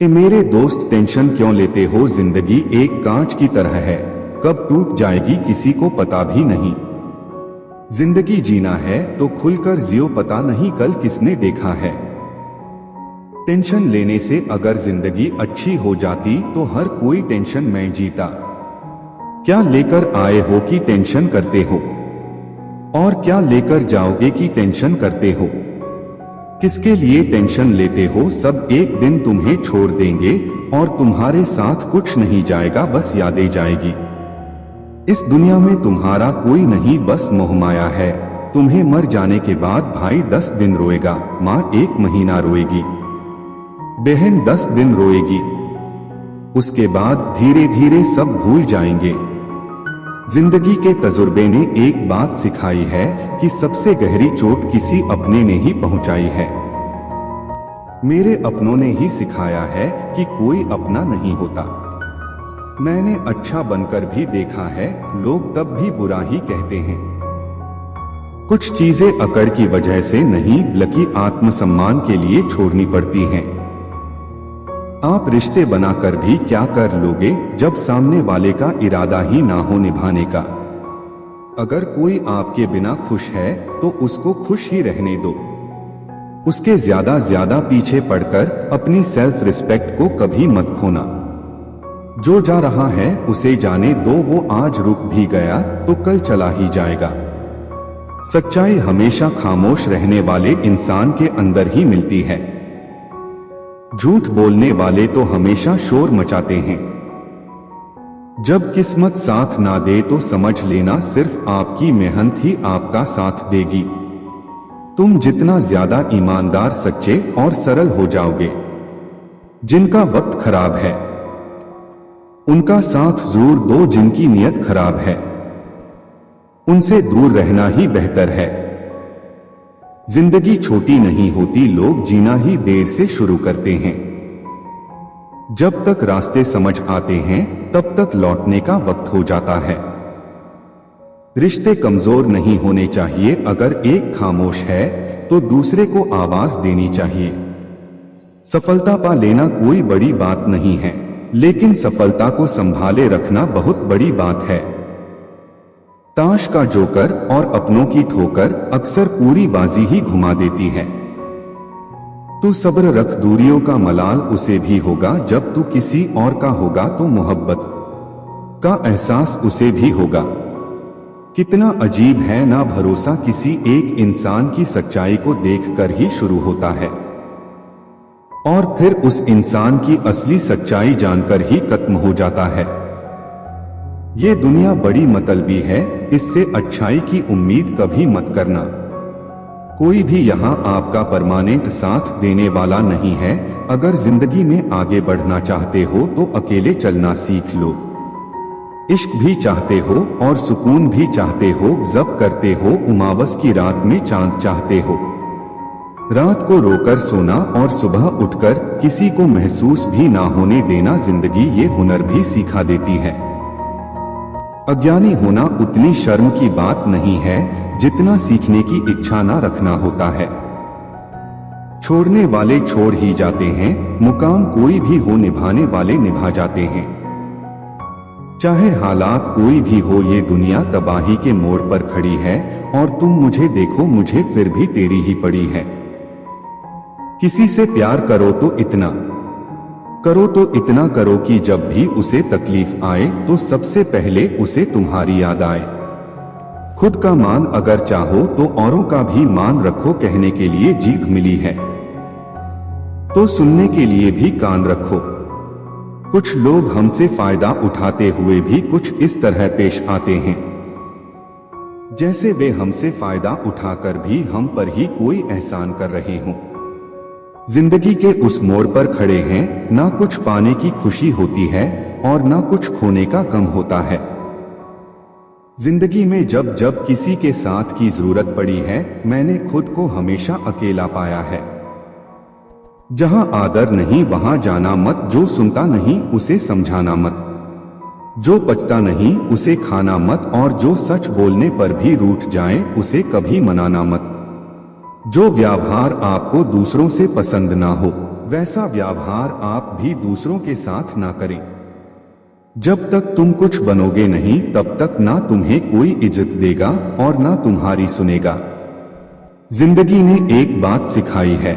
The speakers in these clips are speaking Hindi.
मेरे दोस्त, टेंशन क्यों लेते हो? जिंदगी एक कांच की तरह है, कब टूट जाएगी किसी को पता भी नहीं। जिंदगी जीना है तो खुलकर जियो, पता नहीं कल किसने देखा है। टेंशन लेने से अगर जिंदगी अच्छी हो जाती तो हर कोई टेंशन में जीता। क्या लेकर आए हो कि टेंशन करते हो, और क्या लेकर जाओगे कि टेंशन करते हो? किसके लिए टेंशन लेते हो? सब एक दिन तुम्हें छोड़ देंगे और तुम्हारे साथ कुछ नहीं जाएगा, बस यादें जाएगी। इस दुनिया में तुम्हारा कोई नहीं, बस मोहमाया है। तुम्हें मर जाने के बाद भाई 10 दिन रोएगा, माँ 1 महीना रोएगी, बहन 10 दिन रोएगी, उसके बाद धीरे धीरे सब भूल जाएंगे। जिंदगी के तजुर्बे ने एक बात सिखाई है कि सबसे गहरी चोट किसी अपने ने ही पहुंचाई है। मेरे अपनों ने ही सिखाया है कि कोई अपना नहीं होता। मैंने अच्छा बनकर भी देखा है, लोग तब भी बुरा ही कहते हैं। कुछ चीजें अकड़ की वजह से नहीं, बल्कि आत्मसम्मान के लिए छोड़नी पड़ती हैं। आप रिश्ते बनाकर भी क्या कर लोगे जब सामने वाले का इरादा ही ना हो निभाने का। अगर कोई आपके बिना खुश है तो उसको खुश ही रहने दो। उसके ज्यादा पीछे पड़कर अपनी सेल्फ रिस्पेक्ट को कभी मत खोना। जो जा रहा है उसे जाने दो, वो आज रुक भी गया तो कल चला ही जाएगा। सच्चाई हमेशा खामोश रहने वाले इंसान के अंदर ही मिलती है। झूठ बोलने वाले तो हमेशा शोर मचाते हैं। जब किस्मत साथ ना दे तो समझ लेना सिर्फ आपकी मेहनत ही आपका साथ देगी। तुम जितना ज्यादा ईमानदार, सच्चे और सरल हो जाओगे, जिनका वक्त खराब है उनका साथ जरूर दो, जिनकी नियत खराब है उनसे दूर रहना ही बेहतर है। जिंदगी छोटी नहीं होती, लोग जीना ही देर से शुरू करते हैं। जब तक रास्ते समझ आते हैं तब तक लौटने का वक्त हो जाता है। रिश्ते कमजोर नहीं होने चाहिए, अगर एक खामोश है तो दूसरे को आवाज देनी चाहिए। सफलता पा लेना कोई बड़ी बात नहीं है, लेकिन सफलता को संभाले रखना बहुत बड़ी बात है। ताश का जोकर और अपनों की ठोकर अक्सर पूरी बाजी ही घुमा देती है। तू सब्र रख, दूरियों का मलाल उसे भी होगा जब तू किसी और का होगा, तो मोहब्बत का एहसास उसे भी होगा। कितना अजीब है ना, भरोसा किसी एक इंसान की सच्चाई को देखकर ही शुरू होता है और फिर उस इंसान की असली सच्चाई जानकर ही खत्म हो जाता है। ये दुनिया बड़ी मतलबी है, इससे अच्छाई की उम्मीद कभी मत करना। कोई भी यहाँ आपका परमानेंट साथ देने वाला नहीं है। अगर जिंदगी में आगे बढ़ना चाहते हो तो अकेले चलना सीख लो। इश्क भी चाहते हो और सुकून भी चाहते हो, जब करते हो उमावस की रात में चांद चाहते हो। रात को रोकर सोना और सुबह उठकर किसी को महसूस भी ना होने देना, जिंदगी ये हुनर भी सिखा देती है। अज्ञानी होना उतनी शर्म की बात नहीं है जितना सीखने की इच्छा ना रखना होता है। छोड़ने वाले छोड़ ही जाते हैं, मुकाम कोई भी हो निभाने वाले निभा जाते हैं। चाहे हालात कोई भी हो, ये दुनिया तबाही के मोड़ पर खड़ी है और तुम मुझे देखो मुझे फिर भी तेरी ही पड़ी है। किसी से प्यार करो तो इतना करो कि जब भी उसे तकलीफ आए तो सबसे पहले उसे तुम्हारी याद आए। खुद का मान अगर चाहो तो औरों का भी मान रखो। कहने के लिए जीभ मिली है तो सुनने के लिए भी कान रखो। कुछ लोग हमसे फायदा उठाते हुए भी कुछ इस तरह पेश आते हैं जैसे वे हमसे फायदा उठाकर भी हम पर ही कोई एहसान कर रहे हों। जिंदगी के उस मोड़ पर खड़े हैं, ना कुछ पाने की खुशी होती है और ना कुछ खोने का गम होता है। जिंदगी में जब जब किसी के साथ की जरूरत पड़ी है, मैंने खुद को हमेशा अकेला पाया है। जहां आदर नहीं वहां जाना मत, जो सुनता नहीं उसे समझाना मत, जो पचता नहीं उसे खाना मत, और जो सच बोलने पर भी रूठ जाए उसे कभी मनाना मत। जो व्यवहार आपको दूसरों से पसंद ना हो वैसा व्यवहार आप भी दूसरों के साथ ना करें। जब तक तुम कुछ बनोगे नहीं तब तक ना तुम्हें कोई इज्जत देगा और ना तुम्हारी सुनेगा। जिंदगी ने एक बात सिखाई है,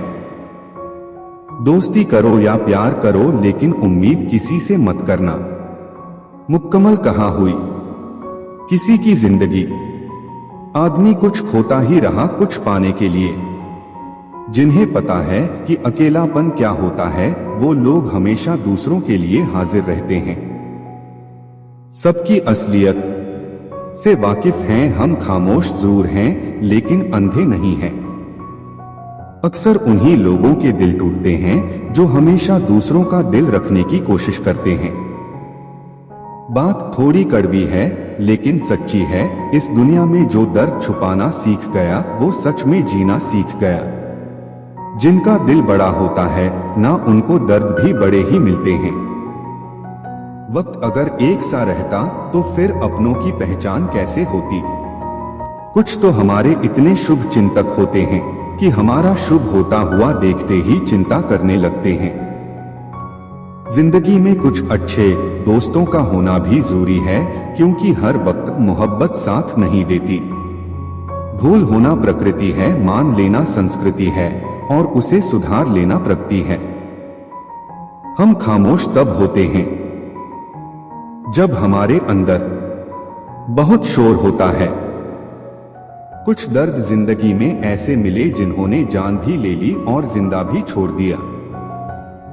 दोस्ती करो या प्यार करो लेकिन उम्मीद किसी से मत करना। मुकम्मल कहाँ हुई किसी की जिंदगी। आदमी कुछ खोता ही रहा कुछ पाने के लिए। जिन्हें पता है कि अकेलापन क्या होता है वो लोग हमेशा दूसरों के लिए हाजिर रहते हैं। सबकी असलियत से वाकिफ हैं हम, खामोश जरूर हैं लेकिन अंधे नहीं हैं। अक्सर उन्हीं लोगों के दिल टूटते हैं जो हमेशा दूसरों का दिल रखने की कोशिश करते हैं। बात थोड़ी कड़वी है लेकिन सच्ची है, इस दुनिया में जो दर्द छुपाना सीख गया वो सच में जीना सीख गया। जिनका दिल बड़ा होता है ना उनको दर्द भी बड़े ही मिलते हैं। वक्त अगर एक सा रहता तो फिर अपनों की पहचान कैसे होती। कुछ तो हमारे इतने शुभ चिंतक होते हैं कि हमारा शुभ होता हुआ देखते ही चिंता करने लगते हैं। जिंदगी में कुछ अच्छे दोस्तों का होना भी जरूरी है क्योंकि हर वक्त मोहब्बत साथ नहीं देती। भूल होना प्रकृति है, मान लेना संस्कृति है और उसे सुधार लेना प्रगति है। हम खामोश तब होते हैं जब हमारे अंदर बहुत शोर होता है। कुछ दर्द जिंदगी में ऐसे मिले जिन्होंने जान भी ले ली और जिंदा भी छोड़ दिया।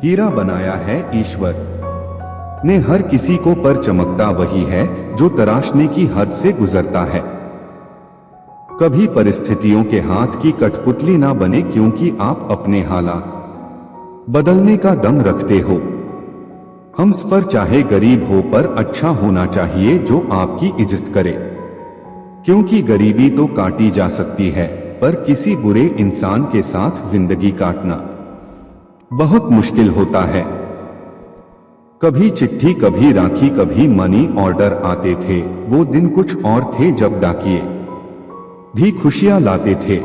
हीरा बनाया है ईश्वर ने हर किसी को, पर चमकता वही है जो तराशने की हद से गुजरता है। कभी परिस्थितियों के हाथ की कठपुतली ना बने क्योंकि आप अपने हालात बदलने का दम रखते हो। हम पर चाहे गरीब हो पर अच्छा होना चाहिए जो आपकी इज्जत करे, क्योंकि गरीबी तो काटी जा सकती है पर किसी बुरे इंसान के साथ जिंदगी काटना बहुत मुश्किल होता है। कभी चिट्ठी कभी राखी कभी मनी ऑर्डर आते थे, वो दिन कुछ और थे जब डाकिए भी खुशियां लाते थे।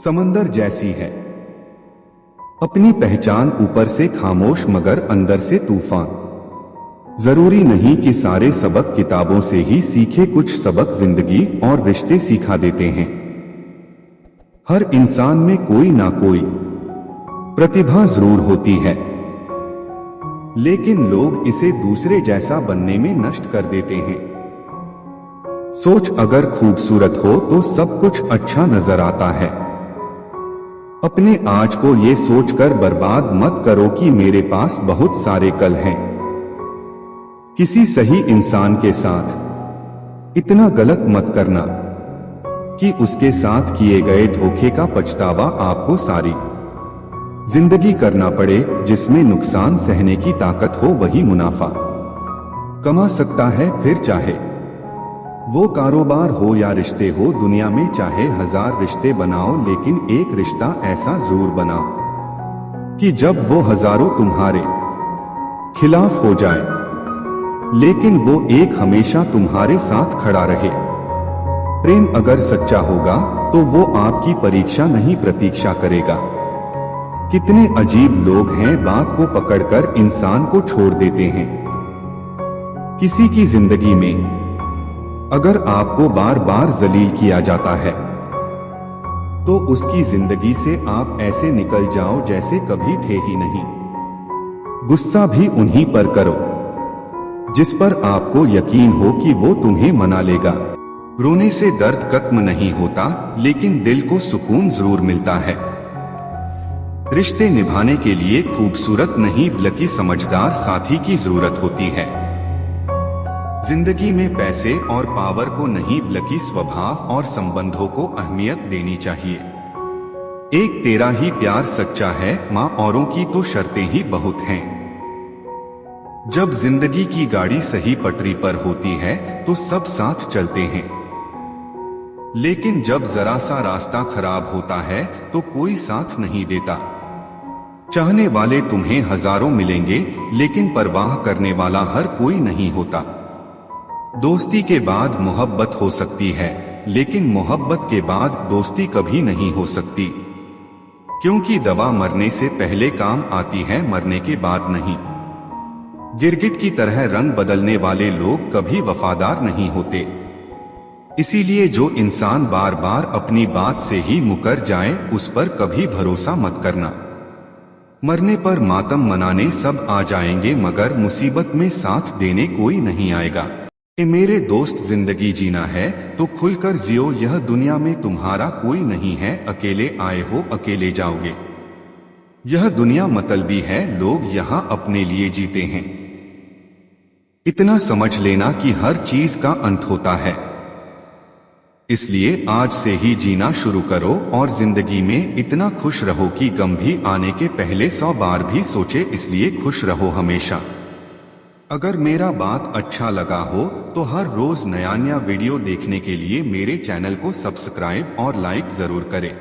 समंदर जैसी है अपनी पहचान, ऊपर से खामोश मगर अंदर से तूफान। जरूरी नहीं कि सारे सबक किताबों से ही सीखे, कुछ सबक जिंदगी और रिश्ते सिखा देते हैं। हर इंसान में कोई ना कोई प्रतिभा जरूर होती है लेकिन लोग इसे दूसरे जैसा बनने में नष्ट कर देते हैं। सोच अगर खूबसूरत हो तो सब कुछ अच्छा नजर आता है। अपने आज को ये सोचकर बर्बाद मत करो कि मेरे पास बहुत सारे कल हैं। किसी सही इंसान के साथ इतना गलत मत करना कि उसके साथ किए गए धोखे का पछतावा आपको सारी जिंदगी करना पड़े। जिसमें नुकसान सहने की ताकत हो वही मुनाफा कमा सकता है। फिर चाहे वो कारोबार हो या रिश्ते हो, दुनिया में चाहे 1000 रिश्ते बनाओ लेकिन एक रिश्ता ऐसा जरूर बनाओ कि जब वो हजारों तुम्हारे खिलाफ हो जाए लेकिन वो एक हमेशा तुम्हारे साथ खड़ा रहे। प्रेम अगर सच्चा होगा तो वो आपकी परीक्षा नहीं प्रतीक्षा करेगा। कितने अजीब लोग हैं, बात को पकड़कर इंसान को छोड़ देते हैं। किसी की जिंदगी में अगर आपको बार बार जलील किया जाता है तो उसकी जिंदगी से आप ऐसे निकल जाओ जैसे कभी थे ही नहीं। गुस्सा भी उन्हीं पर करो जिस पर आपको यकीन हो कि वो तुम्हें मना लेगा। रोने से दर्द खत्म नहीं होता लेकिन दिल को सुकून जरूर मिलता है। रिश्ते निभाने के लिए खूबसूरत नहीं बल्कि समझदार साथी की जरूरत होती है। जिंदगी में पैसे और पावर को नहीं बल्कि स्वभाव और संबंधों को अहमियत देनी चाहिए। एक तेरा ही प्यार सच्चा है माँ, औरों की तो शर्तें ही बहुत हैं। जब जिंदगी की गाड़ी सही पटरी पर होती है तो सब साथ चलते हैं, लेकिन जब जरा सा रास्ता खराब होता है तो कोई साथ नहीं देता। चाहने वाले तुम्हें हजारों मिलेंगे लेकिन परवाह करने वाला हर कोई नहीं होता। दोस्ती के बाद मोहब्बत हो सकती है लेकिन मोहब्बत के बाद दोस्ती कभी नहीं हो सकती। क्योंकि दवा मरने से पहले काम आती है, मरने के बाद नहीं। गिरगिट की तरह रंग बदलने वाले लोग कभी वफादार नहीं होते। इसीलिए जो इंसान बार बार अपनी बात से ही मुकर जाए, उस पर कभी भरोसा मत करना। मरने पर मातम मनाने सब आ जाएंगे, मगर मुसीबत में साथ देने कोई नहीं आएगा। मेरे दोस्त, जिंदगी जीना है तो खुलकर जियो। यह दुनिया में तुम्हारा कोई नहीं है, अकेले आए हो अकेले जाओगे। यह दुनिया मतलबी है, लोग यहाँ अपने लिए जीते हैं। इतना समझ लेना कि हर चीज का अंत होता है। इसलिए आज से ही जीना शुरू करो और जिंदगी में इतना खुश रहो कि गम भी आने के पहले 100 बार भी सोचे। इसलिए खुश रहो हमेशा। अगर मेरा बात अच्छा लगा हो तो हर रोज नया वीडियो देखने के लिए मेरे चैनल को सब्सक्राइब और लाइक जरूर करें।